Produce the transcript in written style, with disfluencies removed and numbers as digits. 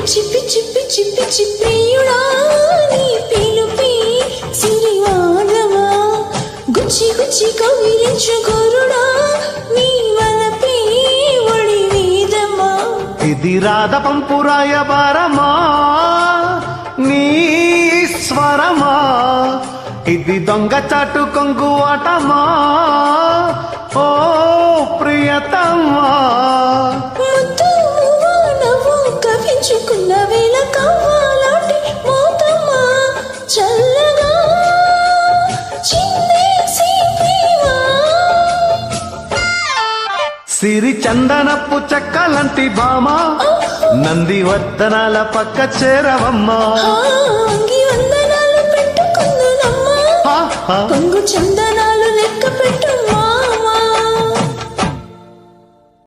పిచ్చి పిచ్చి పిచ్చి పిచ్చి ప్రియుడా నీ పిలుపి సిరివానమా గుచ్చి గుచ్చి కవిలించు గురుడా నీ వలపి ఒడి వీదమా ఇది రాధ పంపురాయ బారమా నీ స్వరమా ఇది దొంగ చాటు కొంగు ఆటమా ఓ ప్రియతమా ముద్దు నవ్వు కవించుకున్న వేళ కావాలంటే మోతమా చల్లగా చిందేసి ప్రేమ సిరి చందనపు చెక్కలంటి భామ నంది వర్ధనాల పక్క చేరవమ్మా అంగి వందనాలు పెట్టుకుందునమ్మా పొంగు చందనాలు లెక్క పెట్టు